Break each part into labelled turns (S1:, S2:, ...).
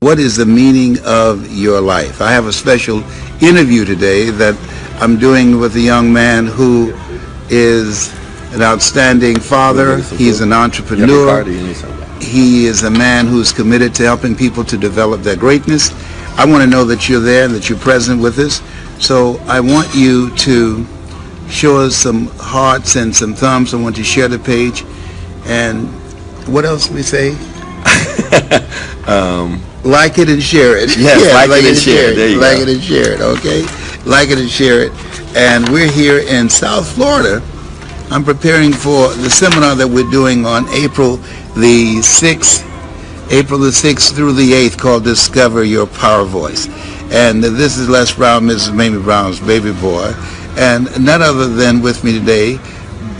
S1: What is the meaning of your life? I have a special interview today that I'm doing with a young man who is an outstanding father. He's an entrepreneur. He is a man who's committed to helping people to develop their greatness. I want to know that you're there and that you're present with us. So I want you to show us some hearts and some thumbs. I want you to share the page. And what else we say? Like it and share it.
S2: Yes, yeah, like it and share it. There you
S1: like
S2: go.
S1: it and share it, okay? Like it and share it. And we're here in South Florida. I'm preparing for the seminar that we're doing on April the 6th through the 8th, called Discover Your Power Voice. And this is Les Brown, Mrs. Mamie Brown's baby boy. And none other than with me today,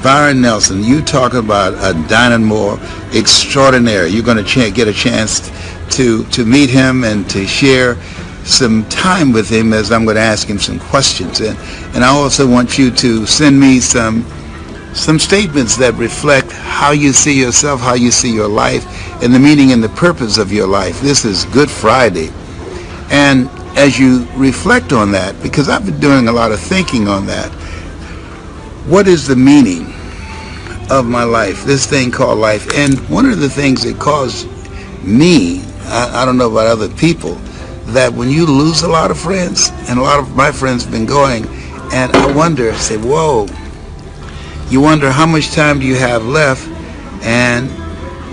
S1: Byron Nelson. You talk about a dynamo extraordinary. You're going to get a chance to meet him and to share some time with him as I'm going to ask him some questions. And I also want you to send me some statements that reflect how you see yourself, how you see your life, and the meaning and the purpose of your life. This is Good Friday. And as you reflect on that, because I've been doing a lot of thinking on that, what is the meaning of my life, this thing called life? And one of the things that caused me, I don't know about other people, that when you lose a lot of friends, and a lot of my friends have been going, and I wonder, say, whoa, you wonder how much time do you have left, and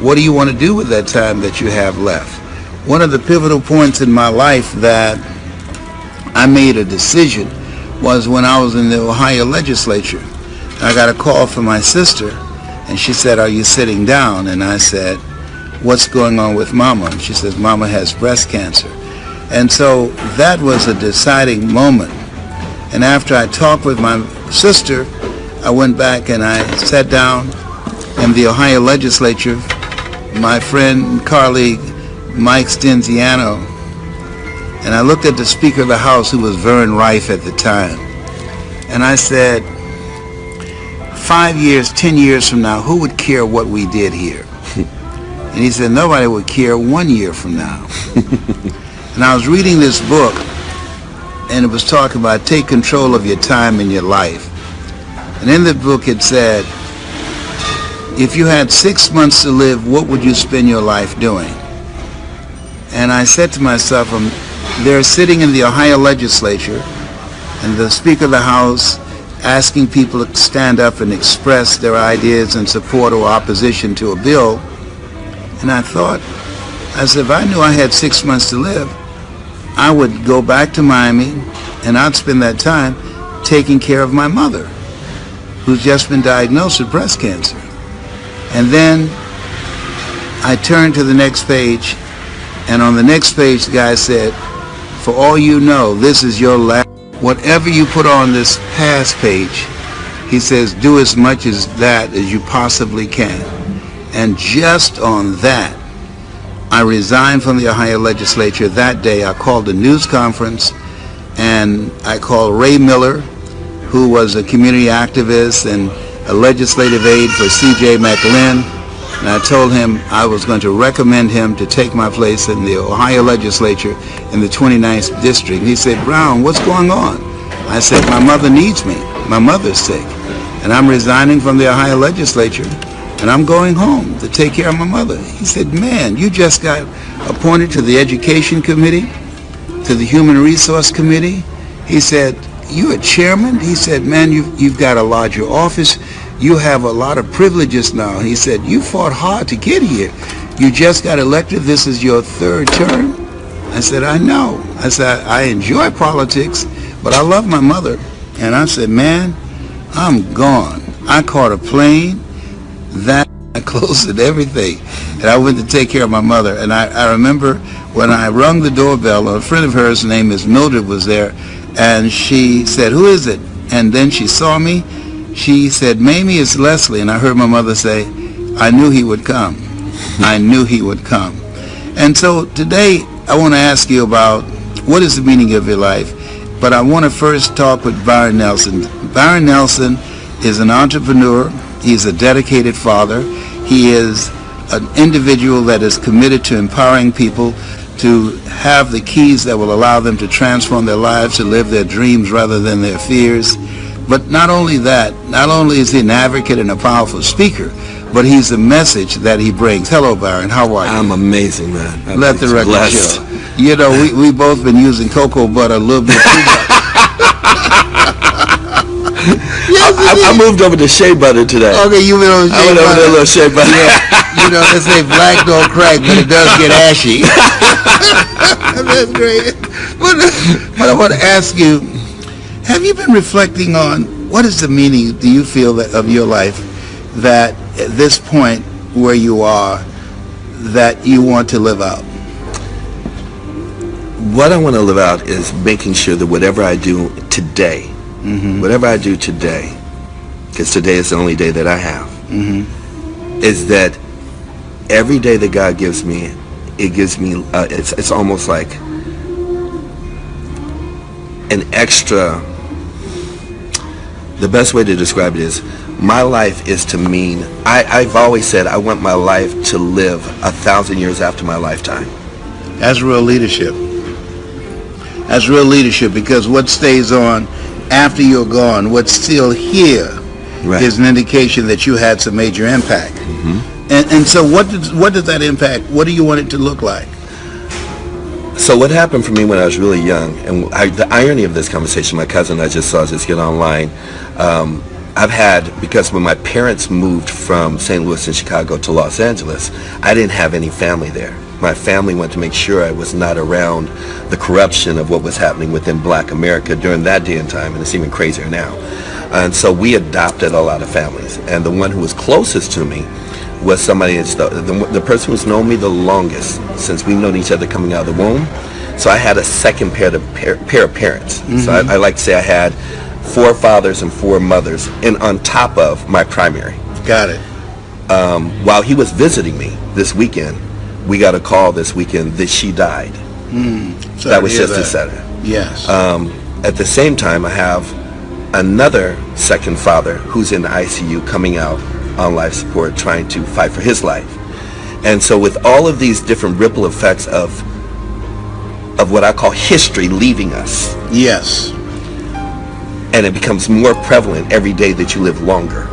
S1: what do you want to do with that time that you have left? One of the pivotal points in my life that I made a decision was when I was in the Ohio legislature. I got a call from my sister, and she said, "Are you sitting down?" And I said, "What's going on with Mama?" And she says, "Mama has breast cancer." And so that was a deciding moment. And after I talked with my sister, I went back and I sat down in the Ohio legislature. My friend and colleague, Mike Stenziano, and I looked at the Speaker of the House, who was Vern Rife at the time, and I said, 5 years, 10 years from now, who would care what we did here? And he said, nobody would care 1 year from now. And I was reading this book, and it was talking about take control of your time and your life. And in the book it said, if you had 6 months to live, what would you spend your life doing? And I said to myself, they're sitting in the Ohio legislature, and the Speaker of the House asking people to stand up and express their ideas in support or opposition to a bill. And I thought, I said, if I knew I had 6 months to live, I would go back to Miami, and I'd spend that time taking care of my mother, who's just been diagnosed with breast cancer. And then I turned to the next page, and on the next page the guy said, for all you know, this is your last. Whatever you put on this past page, he says, do as much as that as you possibly can. And just on that, I resigned from the Ohio legislature that day. I called a news conference, and I called Ray Miller, who was a community activist and a legislative aide for C.J. McLean, and I told him I was going to recommend him to take my place in the Ohio legislature in the 29th district. And he said, Brown, what's going on? I said, my mother needs me. My mother's sick, and I'm resigning from the Ohio legislature, and I'm going home to take care of my mother. He said, man, you just got appointed to the Education Committee, to the Human Resource Committee. He said, you a chairman? He said, man, you've got a larger office. You have a lot of privileges now. He said, you fought hard to get here. You just got elected. This is your third term. I said, I know. I said, I enjoy politics, but I love my mother. And I said, man, I'm gone. I caught a plane. That I closed it, everything. And I went to take care of my mother. And I remember when I rung the doorbell, a friend of hers, name is Mildred, was there. And she said, who is it? And then she saw me. She said, Mamie, it's Leslie. And I heard my mother say, I knew he would come. I knew he would come. And so today I want to ask you about what is the meaning of your life. But I want to first talk with Byron Nelson. Byron Nelson is an entrepreneur. He's a dedicated father. He is an individual that is committed to empowering people to have the keys that will allow them to transform their lives, to live their dreams rather than their fears. But not only that, not only is he an advocate and a powerful speaker, but he's the message that he brings. Hello, Byron. How are you?
S2: I'm amazing, man.
S1: Let the record show. You know, we both been using cocoa butter a little bit too much. Yes,
S2: I moved over to shea butter today.
S1: Okay, you went over to shea butter.
S2: I went over to a little shea butter.
S1: Yeah, you know, they say black don't crack, but it does get ashy. That's great. But I want to ask you, have you been reflecting on what is the meaning, do you feel, that of your life, that at this point where you are, that you want to live out?
S2: What I want to live out is making sure that whatever I do today, whatever I do today, because today is the only day that I have, is that every day that God gives me, it gives me, it's almost like an extra, the best way to describe it is, my life is to mean, I've always said I want my life to live 1,000 years after my lifetime.
S1: That's real leadership. That's real leadership, because what stays on after you're gone, what's still here, is an indication that you had some major impact. And so what does that impact, what do you want it to look like?
S2: So what happened for me when I was really young, and the irony of this conversation, my cousin I just saw just get online, I've had, because when my parents moved from St. Louis and Chicago to Los Angeles, I didn't have any family there. My family wanted to make sure I was not around the corruption of what was happening within Black America during that day and time, and it's even crazier now. And so we adopted a lot of families, and the one who was closest to me was somebody that's the person who's known me the longest since we've known each other coming out of the womb. So I had a second pair of parents. So I like to say I had 4 fathers and 4 mothers, and on top of my primary.
S1: Got it.
S2: While he was visiting me this weekend, we got a call this weekend that she died. That was just this Saturday.
S1: Yes.
S2: At the same time, I have another second father who's in the ICU coming out on life support, trying to fight for his life. And so with all of these different ripple effects of what I call history leaving us.
S1: Yes.
S2: And it becomes more prevalent every day that you live longer.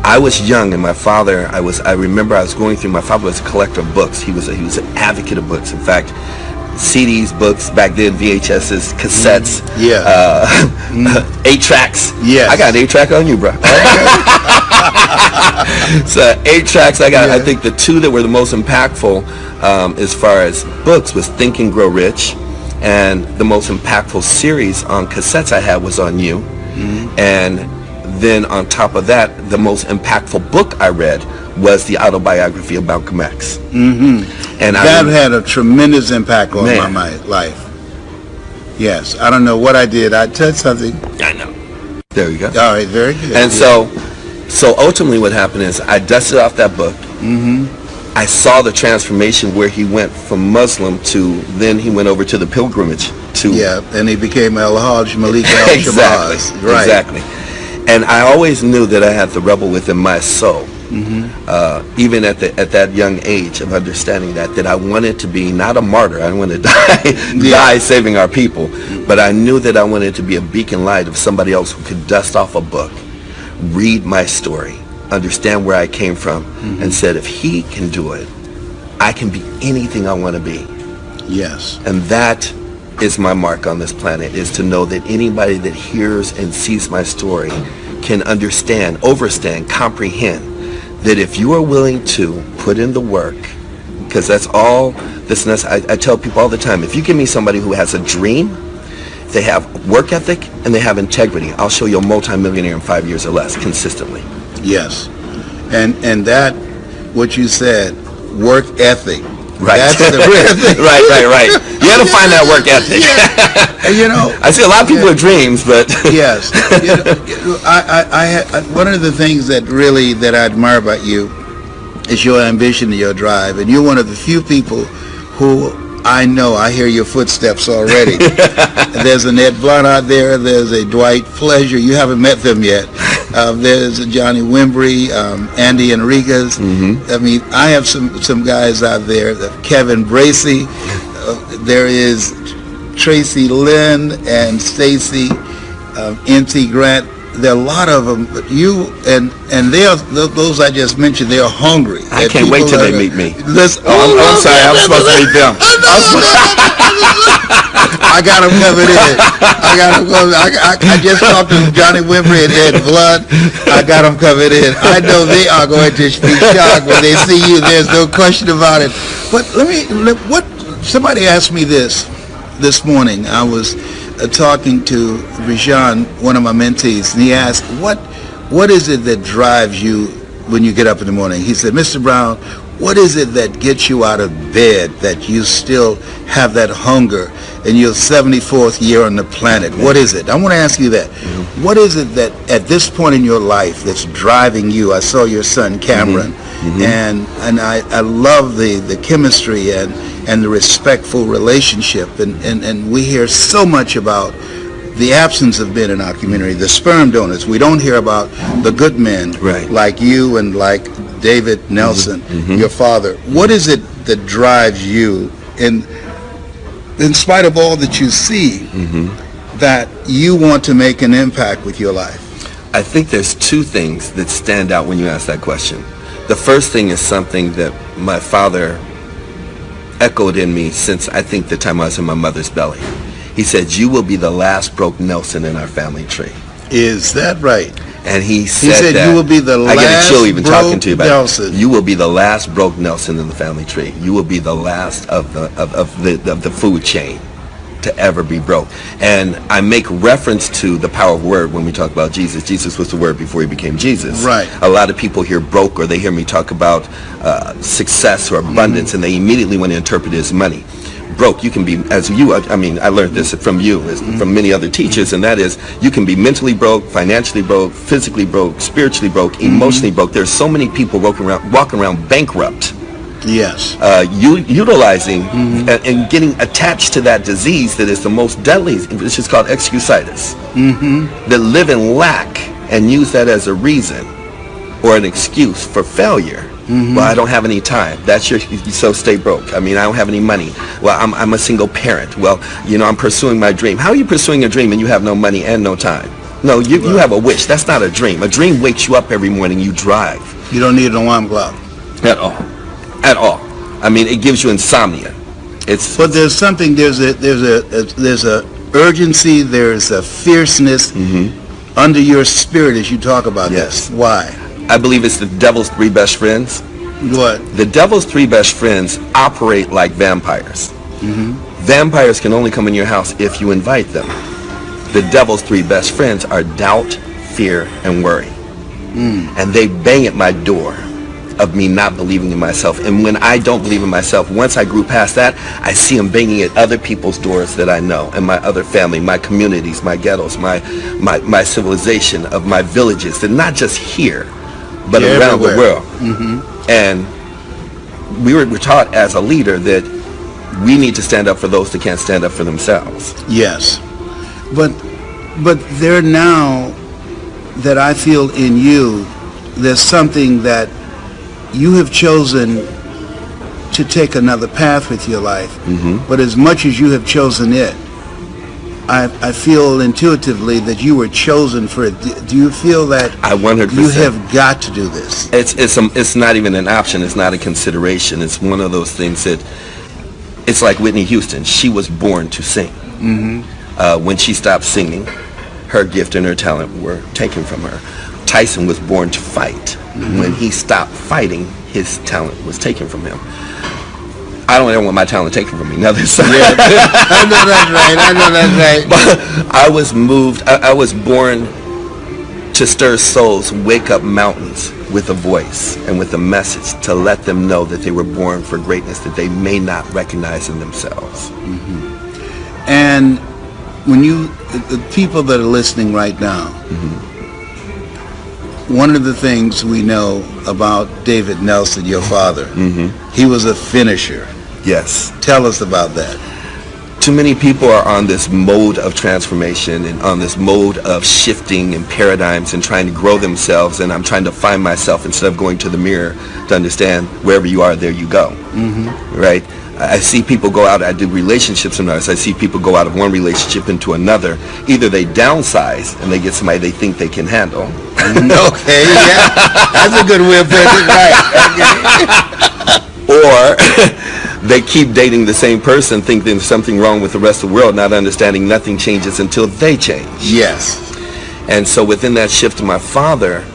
S2: I was young, and my father, I remember I was going through, my father was a collector of books. He was an advocate of books. In fact, CDs, books, back then, VHSs, cassettes, 8-tracks.
S1: Yes.
S2: I got an 8-track on you, bro. So 8-tracks, I got, I think the 2 that were the most impactful as far as books was Think and Grow Rich, and the most impactful series on cassettes I had was on you. And then on top of that, the most impactful book I read was the autobiography of Malcolm X. And
S1: that had a tremendous impact on my life. Yes, I don't know what I did. I touched something.
S2: I know. There you go.
S1: All right, very good.
S2: And so ultimately what happened is I dusted off that book. I saw the transformation where he went from Muslim to, then he went over to the pilgrimage to.
S1: Yeah, and he became Al-Hajj Malik al-Shabazz.
S2: Exactly, right. Exactly. And I always knew that I had the rebel within my soul, even at that young age of understanding that I wanted to be not a martyr. I didn't want to die saving our people, but I knew that I wanted to be a beacon light of somebody else who could dust off a book, read my story, understand where I came from, and said, if he can do it, I can be anything I want to be.
S1: Yes.
S2: And that is my mark on this planet, is to know that anybody that hears and sees my story can understand, overstand, comprehend that if you are willing to put in the work, because that's all this, I tell people all the time, if you give me somebody who has a dream, they have work ethic, and they have integrity, I'll show you a multimillionaire in 5 years or less, consistently.
S1: Yes. And that, what you said, work ethic.
S2: Right.
S1: That's the real thing.
S2: Right. You got to find that work ethic.
S1: And, you know,
S2: I see a lot of people with dreams, but
S1: yes. You know, I one of the things that I admire about you is your ambition and your drive, and you're one of the few people who I hear your footsteps already. There's a Ned Blunt out there. There's a Dwight Pleasure. You haven't met them yet, There's Johnny Wimbrey, Andy Enriquez. I mean, I have some guys out there. Kevin Bracey. There is Tracy Lynn and Stacy N.T. Grant. There are a lot of them, but you and they are those I just mentioned. They are hungry.
S2: I can't wait till they meet me.
S1: Listen,
S2: I'm sorry, I'm supposed to meet them.
S1: I got them covered in. I just talked to Johnny Wimbrey and Ed Blood. I got them covered in. I know they are going to be shocked when they see you. There's no question about it. But somebody asked me this morning. I was talking to Rajan, one of my mentees, and he asked, what is it that drives you when you get up in the morning? He said, Mr. Brown, what is it that gets you out of bed, that you still have that hunger in your 74th year on the planet? What is it? I want to ask you that. What is it that at this point in your life that's driving you? I saw your son Cameron, and I love the chemistry and the respectful relationship, and we hear so much about the absence of men in our community, the sperm donors. We don't hear about the good men, like you and like David Nelson, your father. What is it that drives you, in spite of all that you see, that you want to make an impact with your life?
S2: I think there's two things that stand out when you ask that question. The first thing is something that my father echoed in me since I think the time I was in my mother's belly. He said, "You will be the last broke Nelson in our family tree."
S1: Is that right?
S2: And he said that,
S1: you will be the last
S2: I get a chill even talking to you about
S1: Nelson.
S2: It. You will be the last broke Nelson in the family tree. You will be the last of the food chain to ever be broke. And I make reference to the power of word when we talk about Jesus. Jesus was the word before he became Jesus.
S1: Right.
S2: A lot of people hear broke, or they hear me talk about success or abundance, and they immediately want to interpret it as money. Broke, you can be, as you, I mean, I learned this from you, from many other teachers, and that is, you can be mentally broke, financially broke, physically broke, spiritually broke, emotionally broke. There's so many people walking around bankrupt.
S1: Yes.
S2: Utilizing and getting attached to that disease that is the most deadly, which is called excusitis, that live in lack and use that as a reason or an excuse for failure. Well, I don't have any time. That's so stay broke. I mean, I don't have any money. Well, I'm a single parent. Well, I'm pursuing my dream. How are you pursuing a dream and you have no money and no time? No, you have a wish. That's not a dream. A dream wakes you up every morning. You drive.
S1: You don't need an alarm clock.
S2: At all. I mean, it gives you insomnia.
S1: But there's something. There's a urgency. There's a fierceness under your spirit as you talk about this. Why?
S2: I believe it's the devil's three best friends.
S1: What?
S2: The devil's three best friends operate like vampires. Vampires can only come in your house if you invite them. The devil's three best friends are doubt, fear, and worry. And they bang at my door of me not believing in myself. And when I don't believe in myself, once I grew past that, I see them banging at other people's doors that I know, and my other family, my communities, my ghettos, my civilization, of my villages. They're not just here, but around the world. And we were taught as a leader that we need to stand up for those that can't stand up for themselves.
S1: Yes. But there now that I feel in you, there's something that you have chosen to take another path with your life. But as much as you have chosen it, I feel intuitively that you were chosen for it. Do you feel that
S2: I 100%.
S1: You have got to do this?
S2: It's not even an option. It's not a consideration. It's one of those things that, it's like Whitney Houston. She was born to sing. When she stopped singing, her gift and her talent were taken from her. Tyson was born to fight. When he stopped fighting, his talent was taken from him. I don't ever want my talent taken from me. Now this I know that's right. But I was moved. I was born to stir souls, wake up mountains with a voice and with a message to let them know that they were born for greatness that they may not recognize in themselves.
S1: And when the people that are listening right now, one of the things we know about David Nelson, your father, he was a finisher.
S2: Yes.
S1: Tell us about that.
S2: too many people are on this mode of transformation and on this mode of shifting and paradigms and trying to grow themselves, and I'm trying to find myself instead of going to the mirror to understand wherever you are, there you go. Right? I see people go out, I do relationship seminars, I see people go out of one relationship into another. Either they downsize and they get somebody they think they can handle.
S1: Okay, yeah. That's a good way of putting it, right.
S2: Or they keep dating the same person, think there's something wrong with the rest of the world, not understanding nothing changes until they change.
S1: Yes.
S2: And so within that shift of my father,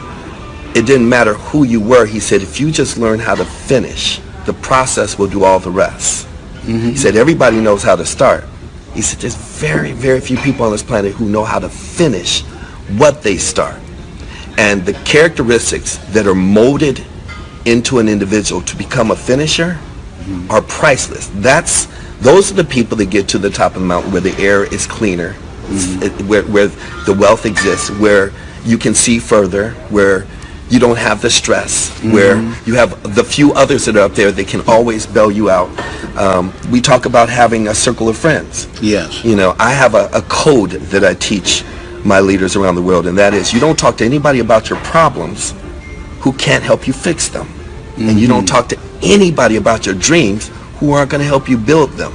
S2: it didn't matter who you were. He said, if you just learn how to finish, the process will do all the rest. He said, everybody knows how to start. He said, there's very, very few people on this planet who know how to finish what they start. And the characteristics that are molded into an individual to become a finisher are priceless. Those are the people that get to the top of the mountain where the air is cleaner, where the wealth exists, where you can see further, where you don't have the stress, where you have the few others that are up there that can always bail you out. We talk about having a circle of friends.
S1: Yes.
S2: You know, I have a code that I teach my leaders around the world, and that is you don't talk to anybody about your problems who can't help you fix them. And you don't talk to anybody about your dreams who aren't going to help you build them.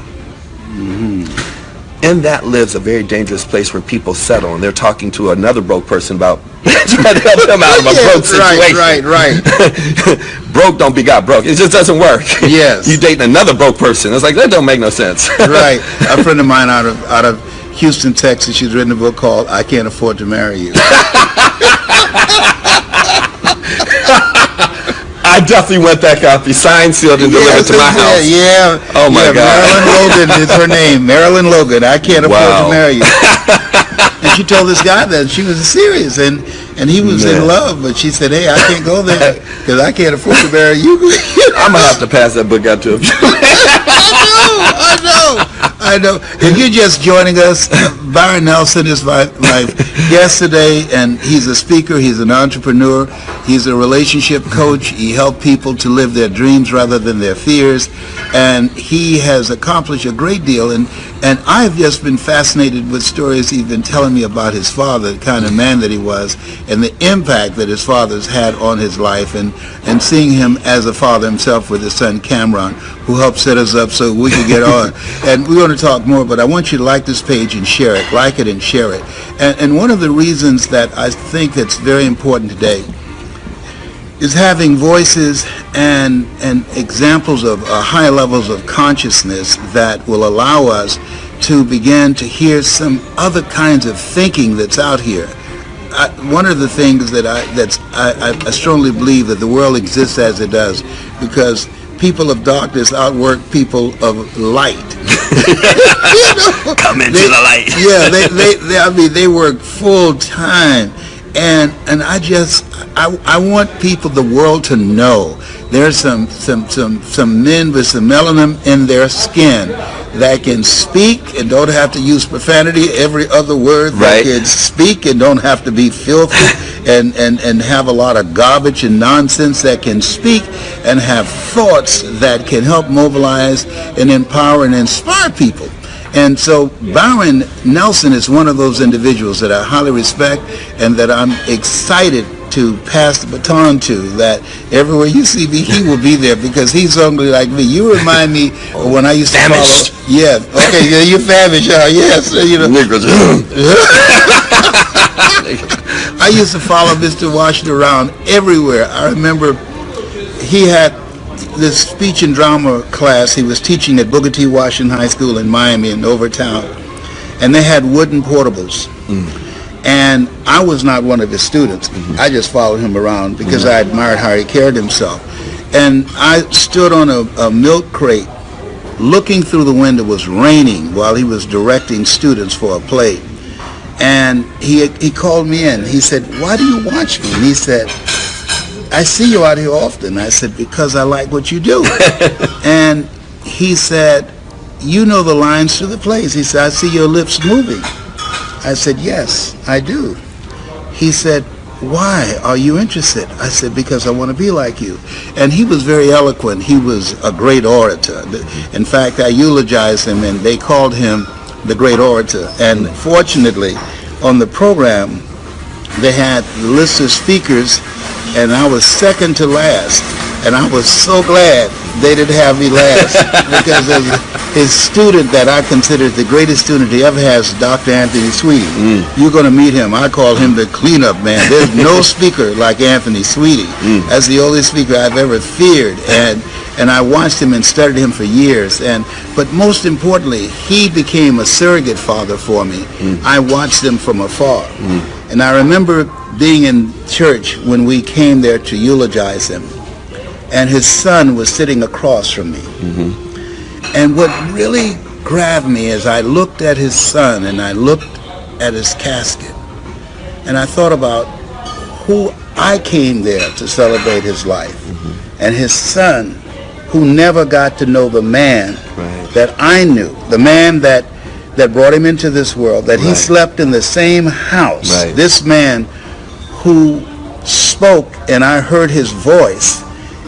S2: In that lives a very dangerous place where people settle and they're talking to another broke person about trying to help them out of a broke situation.
S1: Right.
S2: Broke don't begot broke. It just doesn't work.
S1: Yes.
S2: You dating another broke person. It's like, that don't make no sense.
S1: Right. A friend of mine out of Houston, Texas, she's written a book called I Can't Afford to Marry You.
S2: I definitely want that copy, signed, sealed, and delivered to my house.
S1: Yeah.
S2: Oh my God.
S1: Marilyn Logan is her name. Marilyn Logan. I can't afford to marry you. And she told this guy that she was serious, and he was in love, but she said, "Hey, I can't go there because I can't afford to marry you."
S2: I'm gonna have to pass that book out to him.
S1: I know. If you're just joining us, Byron Nelson is my guest today, and he's a speaker, he's an entrepreneur, he's a relationship coach. He helps people to live their dreams rather than their fears, and he has accomplished a great deal. And I've just been fascinated with stories he's been telling me about his father, the kind of man that he was, and the impact that his father's had on his life, and seeing him as a father himself with his son Cameron, who helped set us up so we could get on. And we're going to talk more, but I want you to like this page and share it. Like it and share it. And one of the reasons that I think that's very important today is having voices and examples of higher levels of consciousness that will allow us to begin to hear some other kinds of thinking that's out here. One of the things that I strongly believe that the world exists as it does because people of darkness outwork people of light.
S2: Come into the light.
S1: Yeah, they work full time, and I want people, the world, to know there's some men with some melanin in their skin that can speak and don't have to use profanity every other word. That can speak and don't have to be filthy and have a lot of garbage and nonsense, that can speak and have thoughts that can help mobilize and empower and inspire people. And so Byron Nelson is one of those individuals that I highly respect and that I'm excited to pass the baton to, that everywhere you see me, he will be there because he's hungry like me. You remind me of when I used to
S2: famished.
S1: follow. Yeah, okay, yeah, you're famished, yes. You know. I used to follow Mr. Washington around everywhere. I remember he had this speech and drama class he was teaching at Booker T. Washington High School in Miami in Overtown, and they had wooden portables. And I was not one of his students. I just followed him around because I admired how he carried himself. And I stood on a milk crate looking through the window. It was raining while he was directing students for a play. And he called me in. He said, "Why do you watch me?" And he said, "I see you out here often." I said, "Because I like what you do." And he said, "You know the lines to the plays." He said, "I see your lips moving." I said, "Yes, I do." He said, why are you interested? I said, because I want to be like you. And he was very eloquent. He was a great orator. In fact, I eulogized him, and they called him the great orator. And fortunately, on the program, they had the list of speakers, and I was second to last. And I was so glad they didn't have me last, because as his student that I consider the greatest student he ever has, Dr. Anthony Sweetie. You're going to meet him. I call him the cleanup man. There's no speaker like Anthony Sweetie. That's the only speaker I've ever feared. And I watched him and studied him for years. But most importantly, he became a surrogate father for me. I watched him from afar. And I remember being in church when we came there to eulogize him. And his son was sitting across from me. And what really grabbed me is I looked at his son and I looked at his casket. And I thought about who I came there to celebrate his life. And his son, who never got to know the man that I knew, the man that brought him into this world, that he slept in the same house. This man who spoke and I heard his voice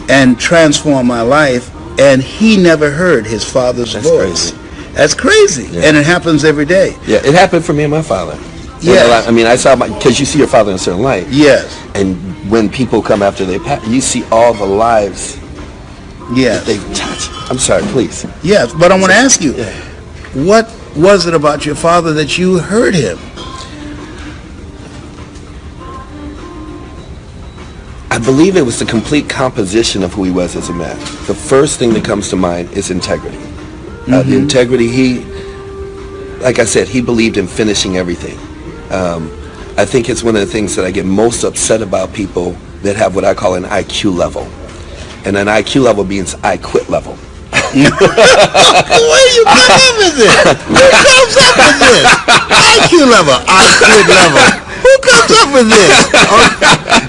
S1: and transformed my life, and he never heard his father's voice.
S2: Crazy.
S1: That's crazy. Yeah. And it happens every day.
S2: Yeah, it happened for me and my father.
S1: Yeah.
S2: I mean, I saw because you see your father in a certain light.
S1: Yes.
S2: And when people come after they pass, you see all the lives that they touch. I'm sorry, please.
S1: Yes, but I want to ask you, what was it about your father that you heard him?
S2: I believe it was the complete composition of who he was as a man. The first thing that comes to mind is integrity. The integrity, like I said, he believed in finishing everything. I think it's one of the things that I get most upset about, people that have what I call an IQ level. And an IQ level means I quit level.
S1: Where you come up with this? Who comes up with this? IQ level, I quit level. Who comes up with this?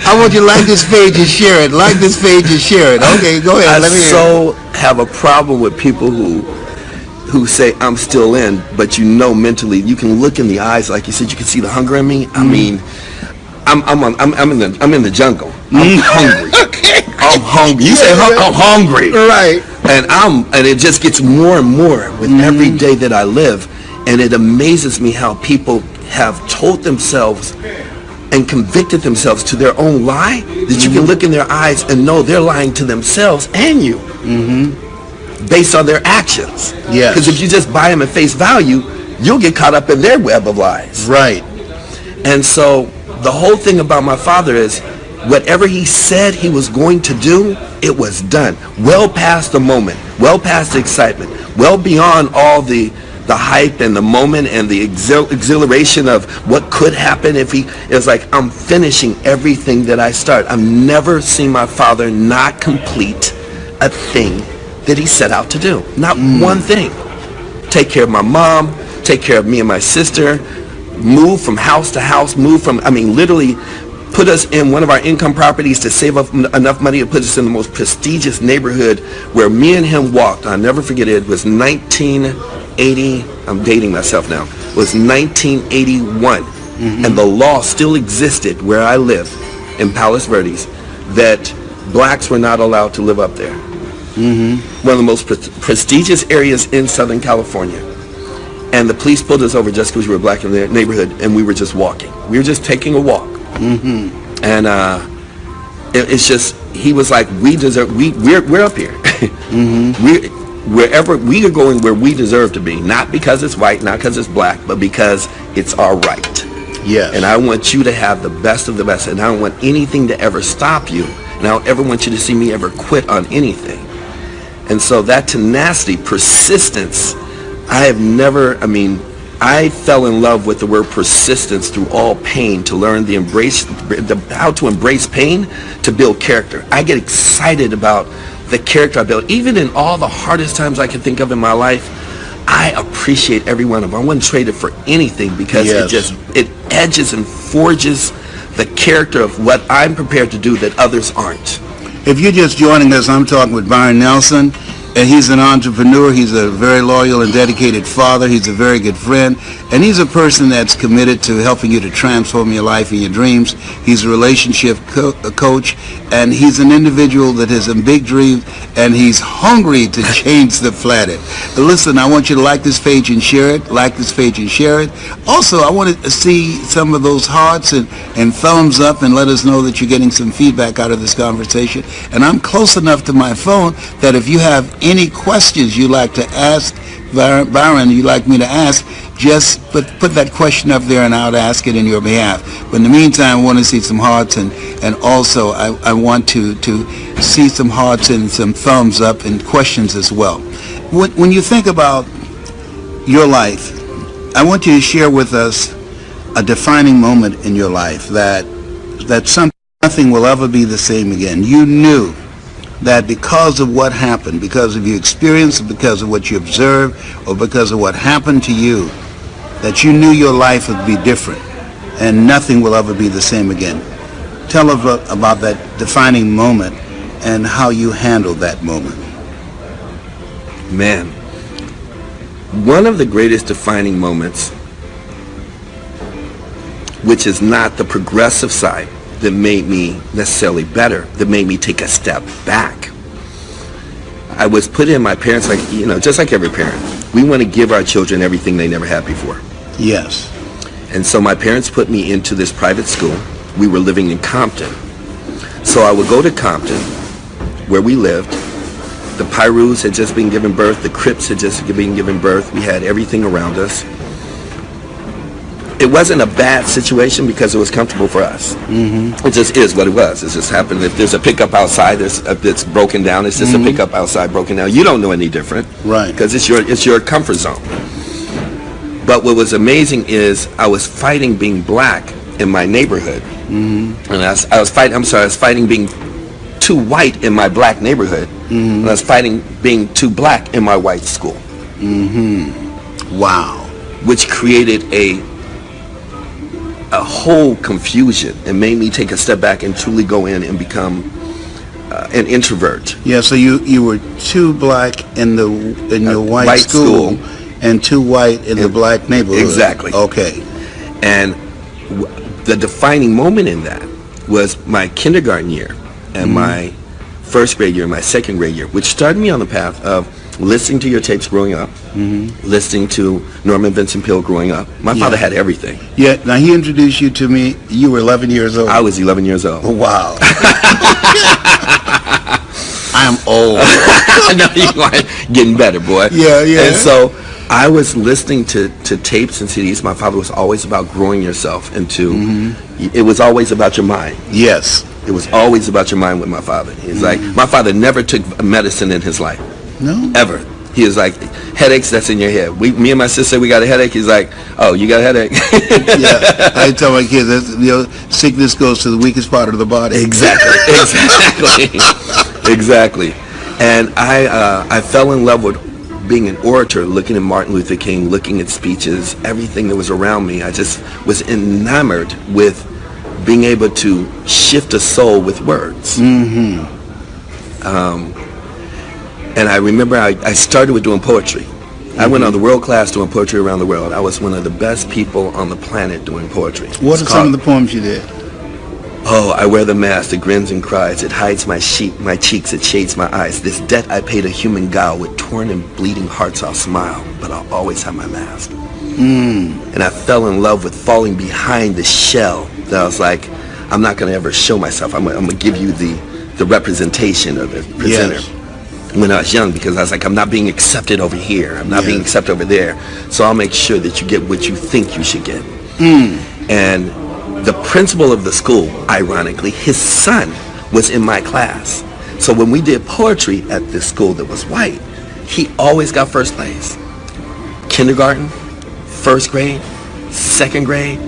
S1: I want you to like this page and share it. Like this page and share it. Okay, go ahead. Let me hear.
S2: I have a problem with people who say I'm still in, but you know mentally you can look in the eyes, like you said, you can see the hunger in me. I mean, I'm in the jungle. I'm hungry.
S1: Okay.
S2: I'm hungry. You say I'm hungry.
S1: Right.
S2: And it just gets more and more with every day that I live, and it amazes me how people have told themselves and convicted themselves to their own lie, that you can look in their eyes and know they're lying to themselves and you, based on their actions.
S1: Yes.
S2: Because if you just buy them at face value, you'll get caught up in their web of lies.
S1: Right.
S2: And so the whole thing about my father is, whatever he said he was going to do, it was done. Well past the moment, well past the excitement, well beyond all the hype and the moment and the exhilaration of what could happen if he, it was like, I'm finishing everything that I start. I've never seen my father not complete a thing that he set out to do. Not one thing. Take care of my mom, take care of me and my sister, move from house to house, literally put us in one of our income properties to save up enough money to put us in the most prestigious neighborhood where me and him walked. I'll never forget it. It was 1980, I'm dating myself now. It was 1981. And the law still existed where I live in Palos Verdes that blacks were not allowed to live up there. One of the most prestigious areas in Southern California. And the police pulled us over just because we were black in the neighborhood, and we were just walking. We were just taking a walk. And it's just, he was like, we're up here. Wherever we are going, where we deserve to be, not because it's white, not because it's black, but because it's our right.
S1: Yes.
S2: And I want you to have the best of the best, and I don't want anything to ever stop you, and I don't ever want you to see me ever quit on anything. And so that tenacity, persistence, I fell in love with the word persistence through all pain, to learn how to embrace pain to build character. I get excited about the character I built. Even in all the hardest times I can think of in my life, I appreciate every one of them. I wouldn't trade it for anything, because it edges and forges the character of what I'm prepared to do that others aren't.
S1: If you're just joining us, I'm talking with Byron Nelson, And he's an entrepreneur. He's a very loyal and dedicated father. He's a very good friend. And he's a person that's committed to helping you to transform your life and your dreams. He's a relationship coach. And he's an individual that has a big dream. And he's hungry to change the planet. Listen, I want you to like this page and share it. Like this page and share it. Also, I want to see some of those hearts and thumbs up and let us know that you're getting some feedback out of this conversation. And I'm close enough to my phone that if you have any questions you'd like to ask Byron, you'd like me to ask, just put that question up there and I'll ask it in your behalf. But in the meantime, I want to see some hearts and also I want to see some hearts and some thumbs up and questions as well. When you think about your life, I want you to share with us a defining moment in your life that nothing will ever be the same again. You knew that because of what happened, because of your experience, because of what you observed, or because of what happened to you, that you knew your life would be different and nothing will ever be the same again. Tell us about that defining moment and how you handled that moment.
S2: Man, one of the greatest defining moments, which is not the progressive side, that made me necessarily better, that made me take a step back. I was put in my parents, like, just like every parent, we want to give our children everything they never had before.
S1: Yes.
S2: And so my parents put me into this private school. We were living in Compton. So I would go to Compton, where we lived. The Pyrus had just been given birth. The Crips had just been given birth. We had everything around us. It wasn't a bad situation because it was comfortable for us. Mm-hmm. It just is what it was. It just happened. If there's a pickup outside that's broken down, it's just a pickup outside broken down. You don't know any different,
S1: right?
S2: Because it's your comfort zone. But what was amazing is I was fighting being black in my neighborhood, and I was fighting being too white in my black neighborhood, and I was fighting being too black in my white school.
S1: Wow.
S2: Which created a whole confusion and made me take a step back and truly go in and become an introvert.
S1: Yeah, so you were too black in your white school and too white in the black neighborhood.
S2: Exactly.
S1: Okay.
S2: And the defining moment in that was my kindergarten year and my first grade year and my second grade year, which started me on the path of listening to your tapes growing up, listening to Norman Vincent Peale growing up. My father had everything. Yeah,
S1: now he introduced you to me. You were 11 years old.
S2: I was 11 years old.
S1: Wow. I'm old.
S2: No, you are getting better, boy.
S1: Yeah.
S2: And so I was listening to tapes and CDs. My father was always about growing yourself into, it was always about your mind.
S1: Yes.
S2: It was always about your mind with my father. He's like, my father never took medicine in his life. No? Ever. He was like, headaches, that's in your head. Me and my sister, we got a headache. He's like, oh, you got a headache?
S1: Yeah. I tell my kids, sickness goes to the weakest part of the body.
S2: Exactly. Exactly. And I fell in love with being an orator, looking at Martin Luther King, looking at speeches, everything that was around me. I just was enamored with being able to shift a soul with words. And I remember I started with doing poetry. I went on the world class doing poetry around the world. I was one of the best people on the planet doing poetry.
S1: What are some of the poems you did?
S2: Oh, I wear the mask that grins and cries. It hides my cheeks, it shades my eyes. This debt I paid a human guile. With torn and bleeding hearts I'll smile, but I'll always have my mask. And I fell in love with falling behind the shell. That I was like, I'm not going to ever show myself. I'm going to give you the representation of the presenter. Yes. When I was young, because I was like, I'm not being accepted over here. I'm not being accepted over there. So I'll make sure that you get what you think you should get. And the principal of the school, ironically, his son was in my class. So when we did poetry at this school that was white, he always got first place. Kindergarten, first grade, second grade,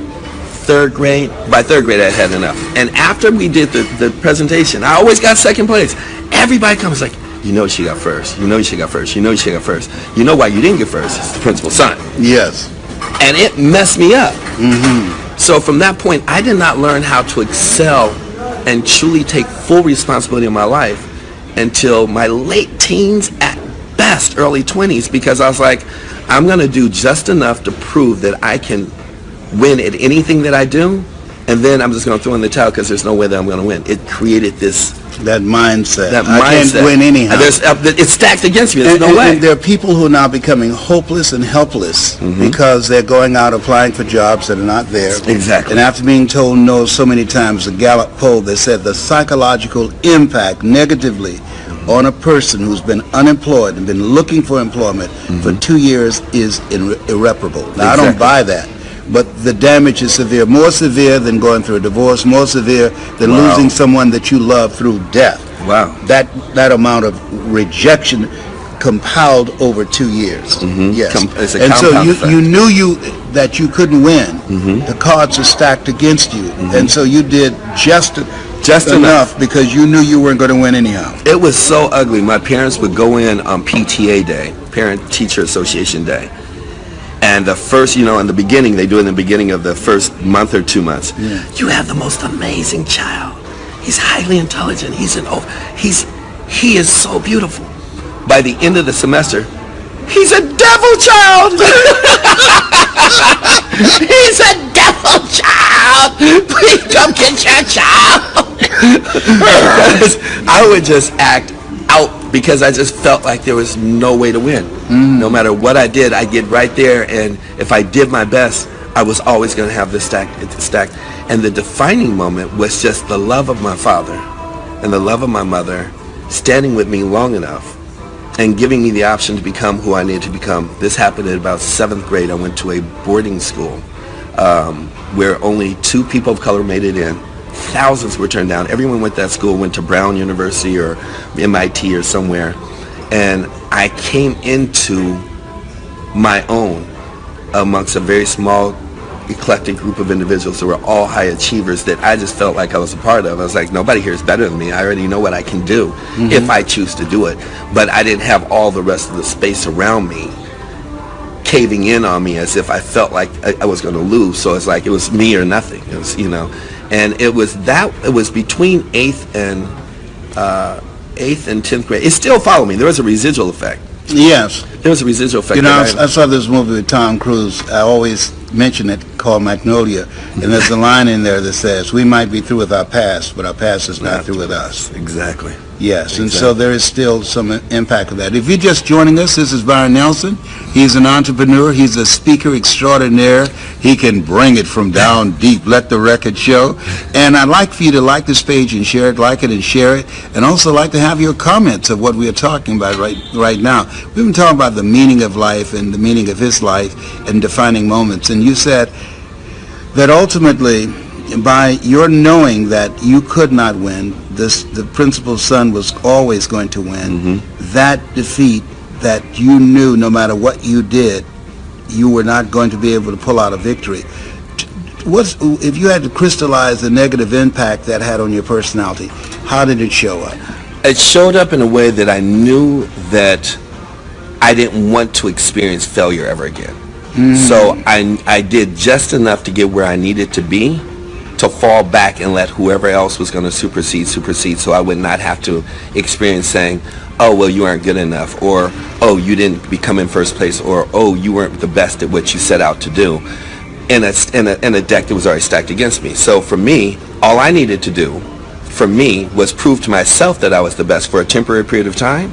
S2: third grade. By third grade, I had enough. And after we did the presentation, I always got second place. Everybody comes like, you know she got first. You know she got first. You know she got first. You know why you didn't get first? It's the principal's son.
S1: Yes.
S2: And it messed me up. So from that point, I did not learn how to excel and truly take full responsibility of my life until my late teens at best early 20s because I was like, I'm going to do just enough to prove that I can win at anything that I do, and then I'm just going to throw in the towel because there's no way that I'm going to win. It created that mindset. I can't win anyhow. It's stacked against me. There's no way.
S1: And there are people who are now becoming hopeless and helpless because they're going out applying for jobs that are not there.
S2: Exactly.
S1: And after being told no so many times, the Gallup poll, they said the psychological impact negatively on a person who's been unemployed and been looking for employment for 2 years is irreparable. Now, I don't buy that. But the damage is severe, more severe than going through a divorce, more severe than losing someone that you love through death.
S2: Wow.
S1: That amount of rejection compiled over 2 years. Yes. And so you knew that you couldn't win. The cards are stacked against you. And so you did just enough because you knew you weren't going to win anyhow.
S2: It was so ugly. My parents would go in on PTA day, Parent Teacher Association Day. And the first, in the beginning, they do it in the beginning of the first month or 2 months. Yeah. You have the most amazing child. He's highly intelligent. He is so beautiful. By the end of the semester, he's a devil child. He's a devil child. Please come get your child. I would just act out because I just felt like there was no way to win. No matter what I did, I'd get right there, and if I did my best, I was always going to have this stacked. And the defining moment was just the love of my father and the love of my mother standing with me long enough and giving me the option to become who I needed to become. This happened at about 7th grade. I went to a boarding school where only 2 people of color made it in. Thousands were turned down. Everyone went to that school, went to Brown University or MIT or somewhere. And I came into my own amongst a very small, eclectic group of individuals who were all high achievers that I just felt like I was a part of. I was like, nobody here is better than me. I already know what I can do if I choose to do it. But I didn't have all the rest of the space around me caving in on me as if I felt like I was going to lose. So it's like it was me or nothing. It was, and it was between 8th and 10th grade. It still followed me. There was a residual effect.
S1: Yes.
S2: There was a residual effect.
S1: I saw this movie with Tom Cruise. I always mention it, called Magnolia. And there's a line in there that says, we might be through with our past, but our past is not through with us.
S2: Exactly.
S1: Yes, exactly. And so there is still some impact of that. If you're just joining us, this is Byron Nelson. He's an entrepreneur. He's a speaker extraordinaire. He can bring it from down deep. Let the record show. And I'd like for you to like this page and share it, like it and share it, and also like to have your comments of what we are talking about right now. We've been talking about the meaning of life and the meaning of his life and defining moments. And you said that ultimately, by your knowing that you could not win, the principal son was always going to win, that defeat that you knew no matter what you did, you were not going to be able to pull out a victory. If you had to crystallize the negative impact that had on your personality, how did it show up?
S2: It showed up in a way that I knew that I didn't want to experience failure ever again. So I did just enough to get where I needed to be, to fall back and let whoever else was going to supersede, so I would not have to experience saying, oh, well, you aren't good enough, or, oh, you didn't become in first place, or, oh, you weren't the best at what you set out to do, in a deck that was already stacked against me. So for me, all I needed to do, for me, was prove to myself that I was the best for a temporary period of time.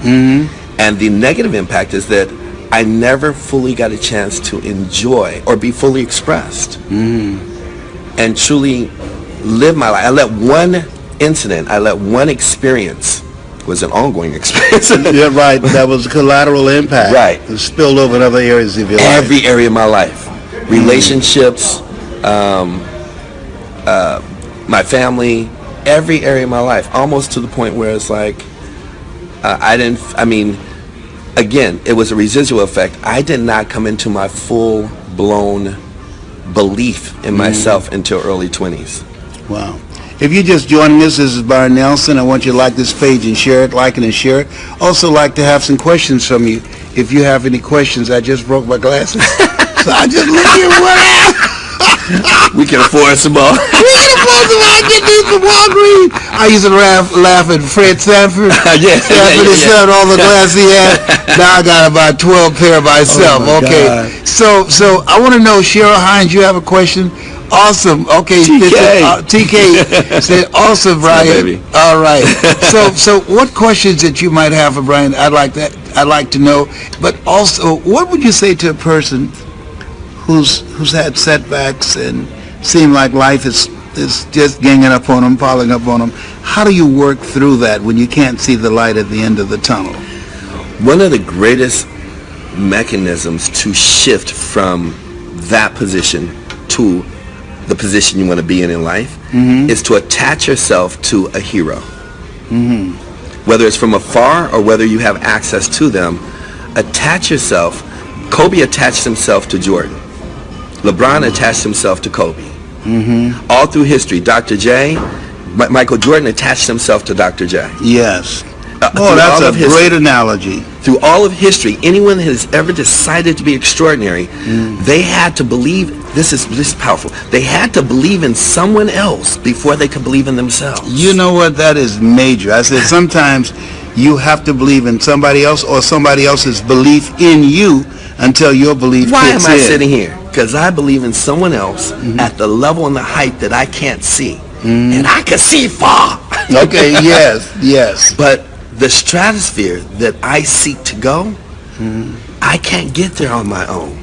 S2: And the negative impact is that I never fully got a chance to enjoy or be fully expressed and truly live my life. I let one incident, one experience, was an ongoing experience.
S1: Yeah, right. That was collateral impact.
S2: Right.
S1: It spilled over in other areas of your life.
S2: Every area of my life. Relationships, my family, every area of my life. Almost to the point where it's like, again, it was a residual effect. I did not come into my full-blown belief in myself until early 20s.
S1: Wow. If you're just joining us, this is Byron Nelson. I want you to like this page and share it, like it and share it. Also like to have some questions from you. If you have any questions, I just broke my glasses. So I just look at what
S2: we can afford some more.
S1: We can afford some more. I get these from Walgreens. I used to laugh at Fred Sanford. Sanford his son, all the glass he had. Now I got about 12 pair myself.
S2: Oh my
S1: Okay.
S2: God.
S1: So I want to know, Cheryl Hines, you have a question? Awesome. Okay. TK said, awesome, Brian.
S2: baby.
S1: All right. So what questions that you might have for Brian? I'd like to know. But also, what would you say to a person who's had setbacks and seem like life is just ganging up on them, piling up on them? How do you work through that when you can't see the light at the end of the tunnel?
S2: One of the greatest mechanisms to shift from that position to the position you want to be in life is to attach yourself to a hero. Whether it's from afar or whether you have access to them, attach yourself. Kobe attached himself to Jordan. LeBron attached himself to Kobe. All through history, Dr. J, Michael Jordan attached himself to Dr. J.
S1: Yes. That's a great analogy.
S2: Through all of history, anyone that has ever decided to be extraordinary, they had to believe, this is powerful, they had to believe in someone else before they could believe in themselves.
S1: You know what? That is major. I said sometimes you have to believe in somebody else or somebody else's belief in you until your belief kicks in.
S2: Why am I sitting here? Because I believe in someone else at the level and the height that I can't see. And I can see far.
S1: Okay, yes.
S2: But the stratosphere that I seek to go, I can't get there on my own.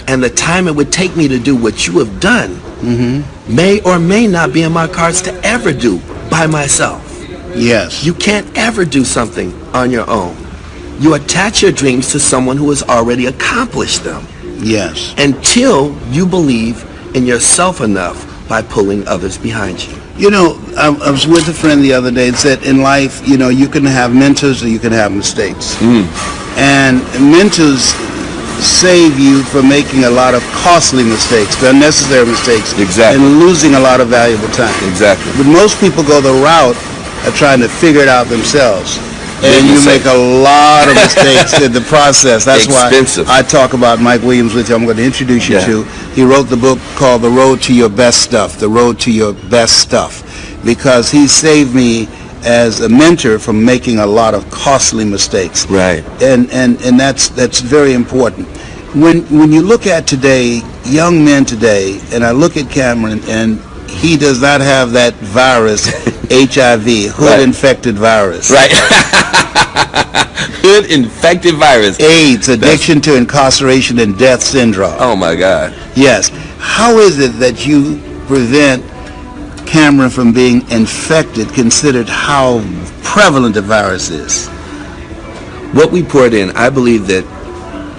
S2: And the time it would take me to do what you have done may or may not be in my cards to ever do by myself.
S1: Yes.
S2: You can't ever do something on your own. You attach your dreams to someone who has already accomplished them.
S1: Yes.
S2: Until you believe in yourself enough by pulling others behind you.
S1: You know, I was with a friend the other day and said in life, you know, you can have mentors or you can have mistakes. And mentors save you from making a lot of costly mistakes, unnecessary mistakes.
S2: Exactly.
S1: And losing a lot of valuable time.
S2: Exactly.
S1: But most people go the route of trying to figure it out themselves. And you make a lot of mistakes in the process. That's
S2: Expensive.
S1: why I talk about Mike Williams with you. I'm going to introduce you to. He wrote the book called The Road to Your Best Stuff, The Road to Your Best Stuff, because he saved me as a mentor from making a lot of costly mistakes.
S2: Right.
S1: And that's very important. When you look at today, young men today, and I look at Cameron, and he does not have that virus, HIV, hood-infected virus.
S2: Right. Hood-infected virus.
S1: AIDS, addiction to incarceration and death syndrome.
S2: Oh, my God.
S1: Yes. How is it that you prevent Cameron from being infected, considered how prevalent the virus is?
S2: What we poured in, I believe that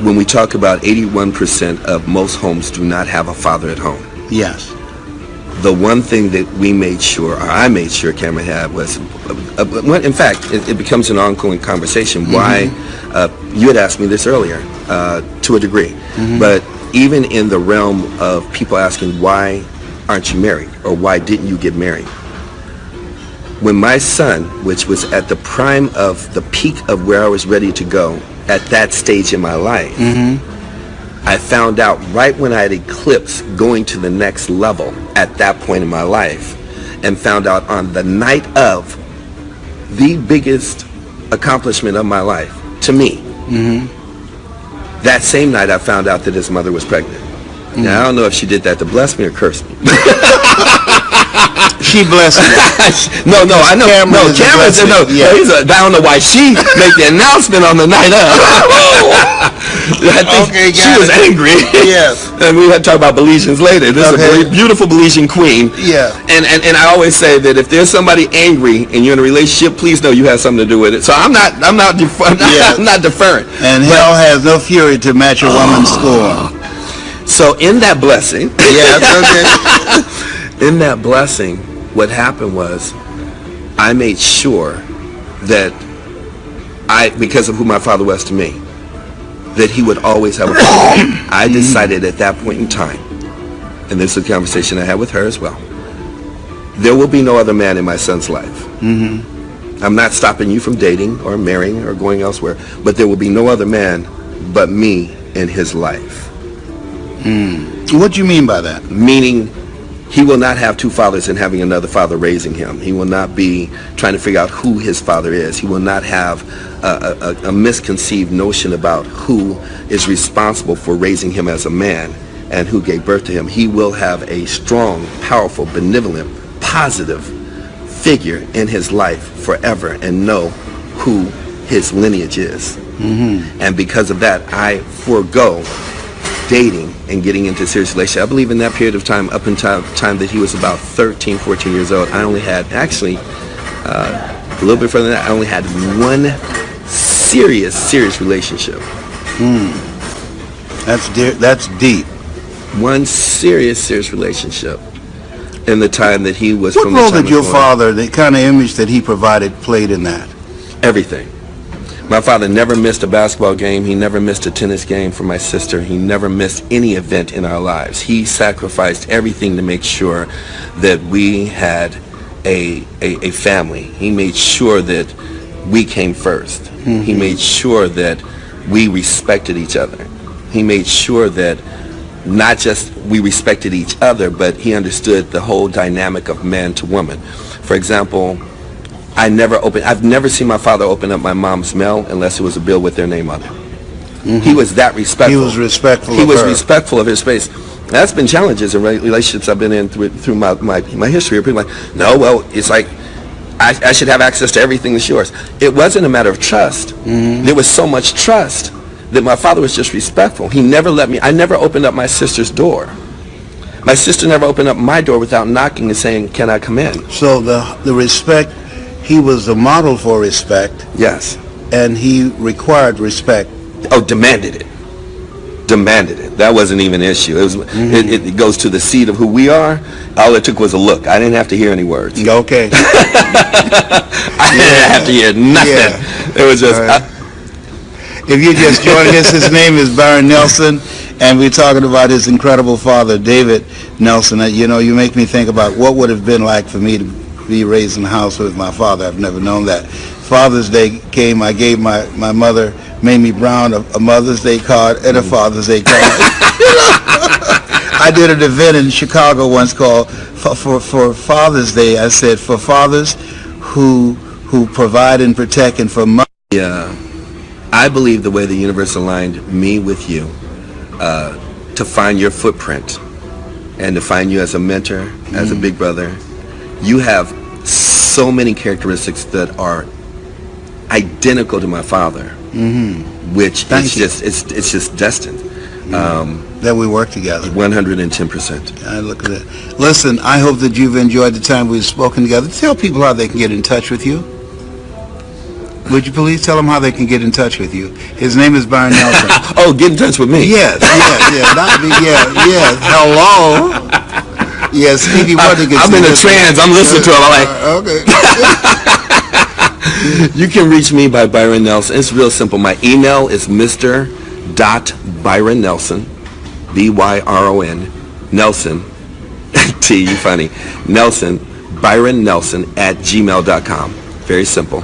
S2: when we talk about 81% of most homes do not have a father at home.
S1: Yes.
S2: The one thing that we made sure, or I made sure Cameron had was, in fact, it becomes an ongoing conversation. Why, you had asked me this earlier, to a degree, but even in the realm of people asking, why aren't you married, or why didn't you get married? When my son, which was at the prime of the peak of where I was ready to go, at that stage in my life, I found out right when I had eclipsed going to the next level at that point in my life, and found out on the night of the biggest accomplishment of my life, to me, that same night I found out that his mother was pregnant. Now, I don't know if she did that to bless me or curse me.
S1: She blessed me.
S2: No, I know. Cameron's I don't know why she made the announcement on the night of. I think she was angry.
S1: Yes.
S2: And we had to talk about Belizeans later. This is a beautiful Belizean queen.
S1: Yeah.
S2: And I always say that if there's somebody angry and you're in a relationship, please know you have something to do with it. So I'm not deferring.
S1: And hell has no fury to match a woman's scorn.
S2: So in that blessing, in that blessing, what happened was I made sure that because of who my father was to me, that he would always have a father. I decided at that point in time, and this is a conversation I had with her as well, there will be no other man in my son's life. I'm not stopping you from dating or marrying or going elsewhere, but there will be no other man but me in his life.
S1: What do you mean by that?
S2: Meaning, He will not have two fathers and having another father raising him. He will not be trying to figure out who his father is. He will not have a misconceived notion about who is responsible for raising him as a man and who gave birth to him. He will have a strong, powerful, benevolent, positive figure in his life forever and know who his lineage is. Mm-hmm. And because of that, I forego dating and getting into a serious relationship. I believe in that period of time, up until time that he was about 13, 14 years old, I only had, actually, a little bit further than that, I only had one serious relationship.
S1: That's deep.
S2: One serious relationship in the time that he was.
S1: What role did your father, the kind of image that he provided, played in that?
S2: Everything. My father never missed a basketball game. He never missed a tennis game for my sister. He never missed any event in our lives. He sacrificed everything to make sure that we had a family. He made sure that we came first. Mm-hmm. He made sure that we respected each other. He made sure that not just we respected each other, but he understood the whole dynamic of man to woman. For example, I've never seen my father open up my mom's mail unless it was a bill with their name on it. Mm-hmm. He was that respectful.
S1: He was respectful
S2: He
S1: of
S2: was
S1: her.
S2: respectful of his space. That's been challenges in relationships I've been in through my history. People are like, no, well, it's like I should have access to everything that's yours. It wasn't a matter of trust. Mm-hmm. There was so much trust that my father was just respectful. He never let me. I never opened up my sister's door. My sister never opened up my door without knocking and saying, "Can I come in?"
S1: So the respect. He was the model for respect.
S2: Yes.
S1: And he required respect.
S2: Oh, demanded it. Demanded it. That wasn't even an issue. It was. Mm-hmm. It goes to the seed of who we are. All it took was a look. I didn't have to hear any words.
S1: Okay.
S2: I didn't have to hear nothing. Yeah. It was just.
S1: If you're just joining us, his name is Byron Nelson, and we're talking about his incredible father, David Nelson. You know, you make me think about what would have been like for me to be raised in the house with my father. I've never known that. Father's Day came, I gave my mother, Mamie Brown, a Mother's Day card and a Father's Day card. I did an event in Chicago once called, for Father's Day, I said, for fathers who provide and protect, and for mothers.
S2: Yeah. I believe the way the universe aligned me with you to find your footprint and to find you as a mentor, as a big brother. You have so many characteristics that are identical to my father, which it's just destined.
S1: That we work together.
S2: 110%.
S1: I look at it. Listen, I hope that you've enjoyed the time we've spoken together. Tell people how they can get in touch with you. Would you please tell them how they can get in touch with you? His name is Byron Nelson.
S2: Oh, get in touch with me.
S1: Yes. Hello. Yes, Stevie Wonder gets.
S2: I'm in a trance. I'm listening to him. I'm like,
S1: okay.
S2: You can reach me by Byron Nelson. It's real simple. My email is Mr.Byron Nelson, B-Y-R-O-N, Nelson, T, you funny, Nelson, Byron Nelson @gmail.com. Very simple.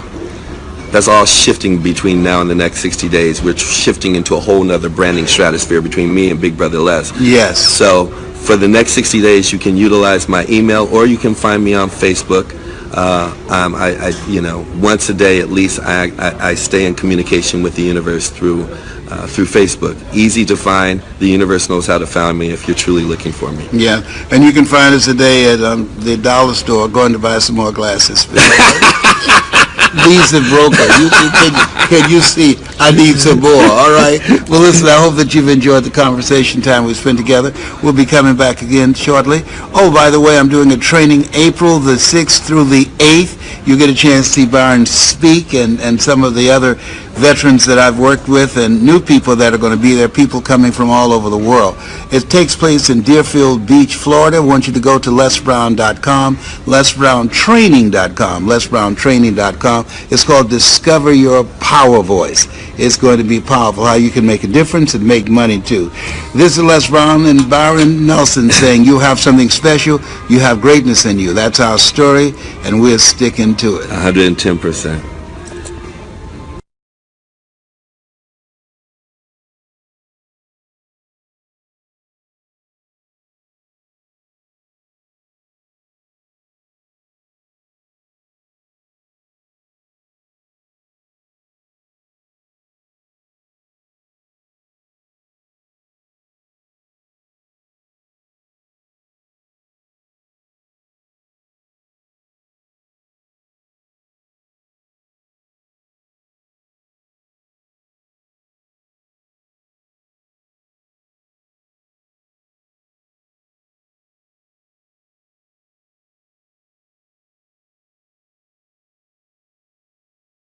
S2: That's all shifting between now and the next 60 days. We're shifting into a whole nother branding stratosphere between me and Big Brother Les.
S1: Yes.
S2: So for the next 60 days, you can utilize my email, or you can find me on Facebook. Once a day at least, I stay in communication with the universe through Facebook. Easy to find. The universe knows how to find me if you're truly looking for me. Yeah,
S1: and you can find us today at the dollar store going to buy some more glasses. These are broken. Can you see? I need some more. All right. Well, listen, I hope that you've enjoyed the conversation time we spent together. We'll be coming back again shortly. Oh, by the way, I'm doing a training April the 6th through the 8th. You get a chance to see Byron speak and some of the other veterans that I've worked with and new people that are going to be there, people coming from all over the world. It takes place in Deerfield Beach, Florida. I want you to go to lesbrown.com, lesbrowntraining.com, lesbrowntraining.com. It's called Discover Your Power Voice. It's going to be powerful, how you can make a difference and make money too. This is Les Brown and Byron Nelson saying you have something special, you have greatness in you. That's our story, and we're sticking to it.
S2: 110%.